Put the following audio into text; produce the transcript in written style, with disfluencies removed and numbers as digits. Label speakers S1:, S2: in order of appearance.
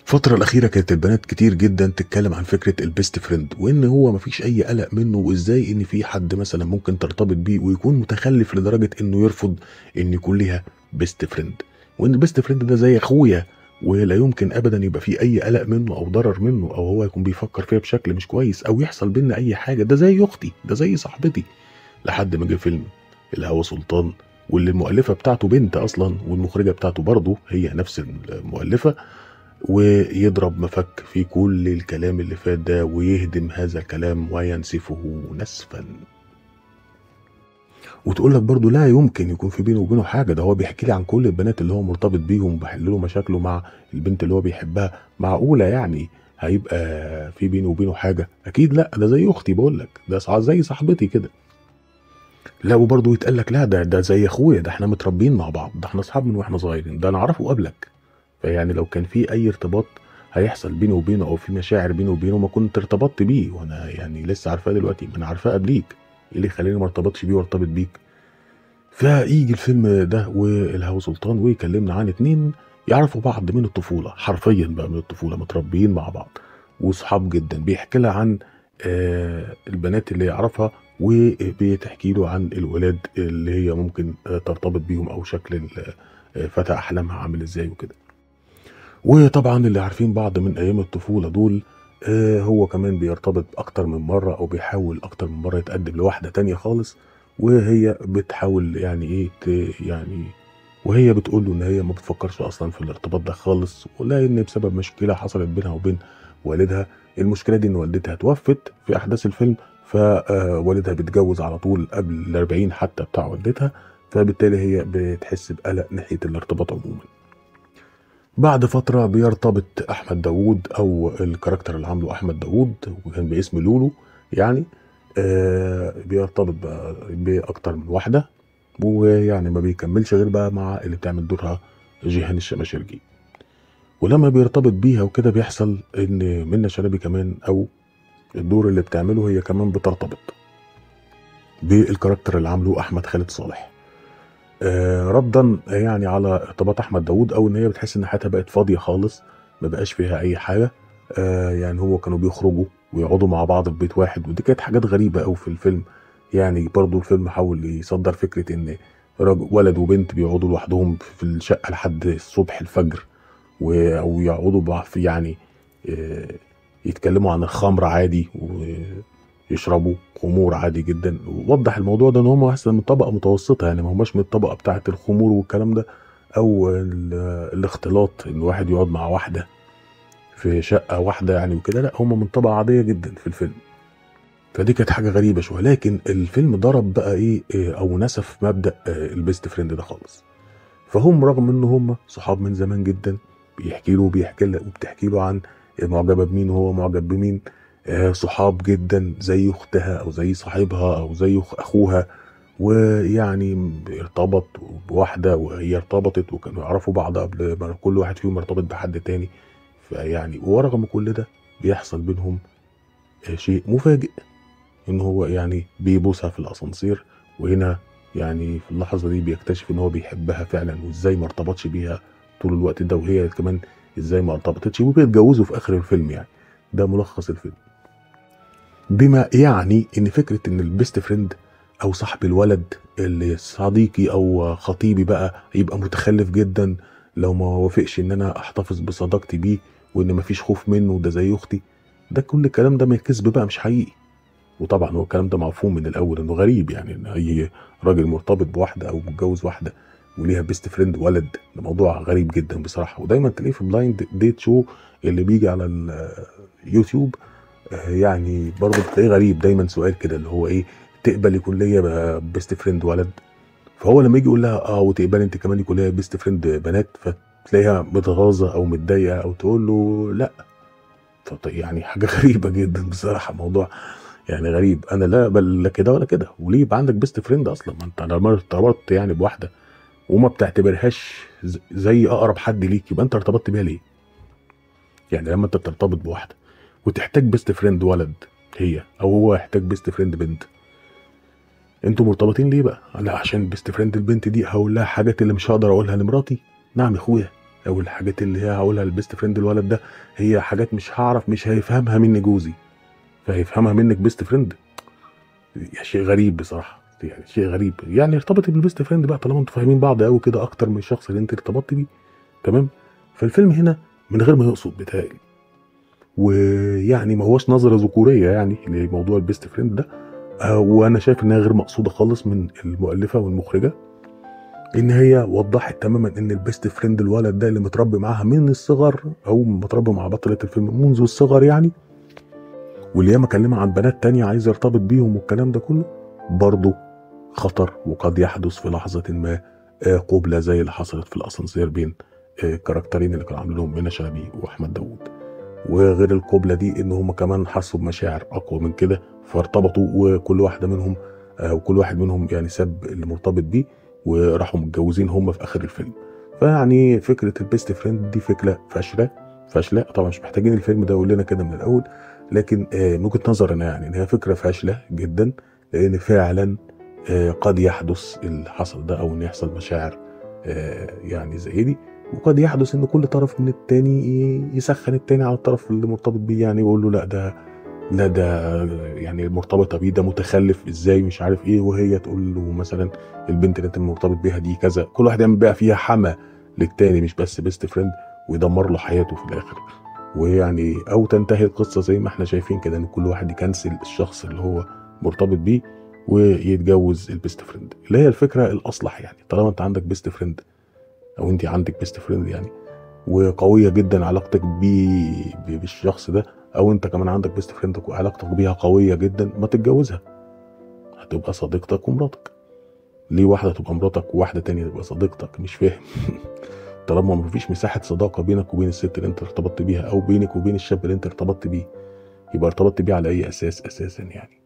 S1: الفترة الأخيرة كانت البنات كتير جدًا تتكلم عن فكرة الbest friend، وإن هو ما فيش أي قلق منه، وإزاي إن في حد مثلًا ممكن ترتبط بيه ويكون متخلف لدرجة إنه يرفض إن يكون ليها best friend، وإن الbest friend ده زي أخويا، ولا يمكن أبدًا يبقى في أي قلق منه أو ضرر منه، أو هو يكون بيفكر فيّا بشكل مش كويس، أو يحصل بيننا أي حاجة، ده زي أختي، ده زي صاحبتي. لحد ما جه فيلم الهوى سلطان، واللي المؤلفة بتاعته بنت أصلًا، والمخرجة بتاعته برضه هي نفس المؤلفة، ويضرب مفك في كل الكلام اللي فات ده، ويهدم هذا الكلام وينسفه نسفا. وتقول لك برضه لا يمكن يكون في بينه وبينه حاجه، ده هو بيحكي لي عن كل البنات اللي هو مرتبط بيهم، وبحل له مشاكله مع البنت اللي هو بيحبها. معقوله يعني هيبقى في بينه وبينه حاجه؟ اكيد لا، ده زي اختي، بقول لك ده زي صاحبتي كده. لا، وبرضه يتقال لك لا، ده زي اخويا، ده احنا متربيين مع بعض، ده احنا اصحاب من واحنا صغيرين، ده انا اعرفه قبلك. فيعني لو كان في أي ارتباط هيحصل بيني وبينه، أو في مشاعر بيني وبينه، ما كنت ارتبطت بيه، وأنا يعني لسه عارفاه دلوقتي، ما أنا عارفاه قبليك، إيه اللي يخلّيني ما ارتبطش بيه وارتبط بيك؟ فييجي الفيلم ده والهوى سلطان ويكلمنا عن 2 يعرفوا بعض من الطفولة، حرفيًا بقى من الطفولة، متربيين مع بعض وصحاب جدًا، بيحكي لها عن البنات اللي يعرفها، وبتحكي له عن الولاد اللي هي ممكن ترتبط بيهم، أو شكل فتى أحلامها عامل إزاي وكده. وطبعًا اللي عارفين بعض من أيام الطفولة دول، هو كمان بيرتبط أكتر من مرّة، أو بيحاول أكتر من مرّة يتقدّم لواحدة تانية خالص، وهي بتحاول يعني إيه يعني، وهي بتقول له إن هي ما بتفكّرش أصلًا في الارتباط ده خالص، ولإن بسبب مشكلة حصلت بينها وبين والدها. المشكلة دي إن والدتها اتوفّت في أحداث الفيلم، ف والدها بيتجوّز على طول قبل ال40 حتى بتاع والدتها، فبالتالي هي بتحس بقلق ناحية الارتباط عمومًا. بعد فترة بيرتبط أحمد داوود، أو الكاركتر اللي عامله أحمد داوود، وكان باسم لولو يعني، بيرتبط بقى بأكتر من واحدة، ويعني ما بيكمّلش غير بقى مع اللي بتعمل دورها جيهان الشماشرجي. ولمّا بيرتبط بيها وكده، بيحصل إن منة شلبي كمان، أو الدور اللي بتعمله هي كمان، بترتبط بالكاركتر اللي عامله أحمد خالد صالح. رَدًا يعني على ارتباط أحمد داوود، أو إن هي بتحس إن حياتها بقت فاضية خالص، ما بقاش فيها أي حاجة. يعني هو كانوا بيخرجوا ويقعدوا مع بعض في بيت واحد، ودي كانت حاجات غريبة أوي في الفيلم. يعني برضه الفيلم حاول يصدّر فكرة إن ولد وبنت بيقعدوا لوحدهم في الشقة لحد الصبح الفجر، أو يقعدوا يعني آآ يتكلموا عن الخمر عادي، ويشربوا خمور عادي جدًا. ووضّح الموضوع ده إن هم أصلًا من طبقة متوسطة، يعني ما هماش من الطبقة بتاعة الخمور والكلام ده، أو الاختلاط، إن واحد يقعد مع واحدة في شقة واحدة يعني وكده، لأ، هم من طبقة عادية جدًا في الفيلم. فدي كانت حاجة غريبة شوية، لكن الفيلم ضرب بقى إيه، أو نسف مبدأ الbest friend ده خالص. فهم رغم إن هم صحاب من زمان جدًا، بيحكي له وبتحكي له عن معجبة بمين وهو معجب بمين، صحاب جدًا زي أختها، أو زي صاحبها، أو زي أخوها، ويعني ارتبط بواحدة وهي ارتبطت، وكانوا يعرفوا بعض قبل ما كل واحد فيهم يرتبط بحد تاني. فيعني ورغم كل ده بيحصل بينهم شيء مفاجئ، إن هو يعني بيبوسها في الأسانسير، وهنا يعني في اللحظة دي بيكتشف إن هو بيحبها فعلًا، وإزاي ما ارتبطش بيها طول الوقت ده، وهي كمان إزاي ما ارتبطتش، وبيتجوزوا في آخر الفيلم يعني. ده ملخص الفيلم. بما يعني إن فكرة إن البيست فريند، أو صاحب الولد اللي صديقي أو خطيبي بقى، يبقى متخلف جدًا لو ما وافقش إن أنا أحتفظ بصداقتي بيه، وإن ما فيش خوف منه، وده زي أختي، ده كل الكلام ده كذب بقى، مش حقيقي. وطبعًا هو الكلام ده مفهوم من الأول إنه غريب، يعني إن أي راجل مرتبط بواحدة، أو متجوز واحدة وليها best friend ولد، ده موضوع غريب جدًا بصراحة. ودايمًا تلاقيه في blind date show اللي بييجي على اليوتيوب، يعني برضه بتلاقيه غريب، دايمًا سؤال كده اللي هو إيه، تقبل يكون ليّا best friend ولد؟ فهو لمّا ييجي يقول لها وتقبلي أنتِ كمان يكون ليّا best friend بنات، فتلاقيها متغاظة أو متضايقة، أو تقول له لأ. يعني حاجة غريبة جدًا بصراحة، موضوع يعني غريب. أنا لا أقبل لا كده ولا كده، وليه يبقى عندك بيست فريند أصلًا؟ ما أنت لما ارتبطت يعني بواحدة وما بتعتبرهاش زي أقرب حد ليك، يبقى أنت ارتبطت بيها ليه؟ يعني لما أنت بترتبط بواحدة وتحتاج بيست فريند ولد هي، أو هو يحتاج بيست فريند بنت، أنتم مرتبطين ليه بقى؟ لأ، عشان بيست فريند البنت دي هاقول لها حاجات اللي مش هاقدر أقولها لمراتي؟ نعم يا أخويا، او الحاجات اللي هي هقولها للبيست فريند الولد ده هي حاجات مش هيفهمها مني جوزي، فهيفهمها منك بيست فريند. شيء غريب بصراحه، يعني شيء غريب. يعني ارتبطي بالبيست فريند بقى طالما انتوا فاهمين بعض قوي كده اكتر من الشخص اللي انت ارتبطت بيه. تمام. فالفيلم هنا من غير ما يقصد بتهيألي، ويعني ما هوش نظره ذكوريه يعني لموضوع البيست فريند ده. وانا شايف انها غير مقصوده خالص من المؤلفه والمخرجه، ان هي وضحت تماما ان البيست فريند الولد ده اللي متربي معاها من الصغر، او متربي مع بطله الفيلم منذ الصغر يعني، واللي هي مكلمه عن بنات تانية عايز يرتبط بيهم والكلام ده كله، برضه خطر. وقد يحدث في لحظه ما قبله زي اللي حصلت في الاسانسير بين الكاركترين اللي كانوا عاملينهم منى شلبي واحمد داوود. وغير القبله دي ان هم كمان حسوا بمشاعر اقوى من كده فارتبطوا، وكل واحده منهم وكل واحد منهم يعني ساب اللي مرتبط بيه وراحوا متجوزين هم في اخر الفيلم. فيعني فكره البيست فريند دي فكره فاشله طبعا. مش محتاجين الفيلم ده يقول لنا كده من الاول، لكن من وجهه نظري انا يعني ان هي فكره فاشله جدا، لان فعلا قد يحدث اللي حصل ده، او ان يحصل مشاعر يعني زي دي. وقد يحدث ان كل طرف من التاني يسخن التاني على الطرف اللي مرتبط بيه، يعني يقول له لا ده يعني المرتبطه بيه ده متخلف ازاي مش عارف ايه، وهي تقول له مثلا البنت اللي انت مرتبط بيها دي كذا. كل واحد يعمل بقى فيها حما للتاني مش بس بيست فريند، ويدمر له حياته في الاخر. ويعني او تنتهي القصه زي ما احنا شايفين كده، ان كل واحد يكنسل الشخص اللي هو مرتبط بيه ويتجوز البيست فريند، اللي هي الفكره الاصلح. يعني طالما انت عندك بيست فريند او انت عندك بيست فريند يعني، وقويه جدا علاقتك بالشخص ده، او انت كمان عندك بيست فريند وعلاقتك بيها قويه جدا، ما تتجوزها. هتبقى صديقتك ومراتك. ليه واحده تبقى مراتك وواحده تانية تبقى صديقتك؟ مش فاهم. طالما ما فيش مساحه صداقه بينك وبين الست اللي انت ارتبطت بيها، او بينك وبين الشاب اللي انت ارتبطت بيه، يبقى ارتبطت بيه على اي اساس اساسا يعني؟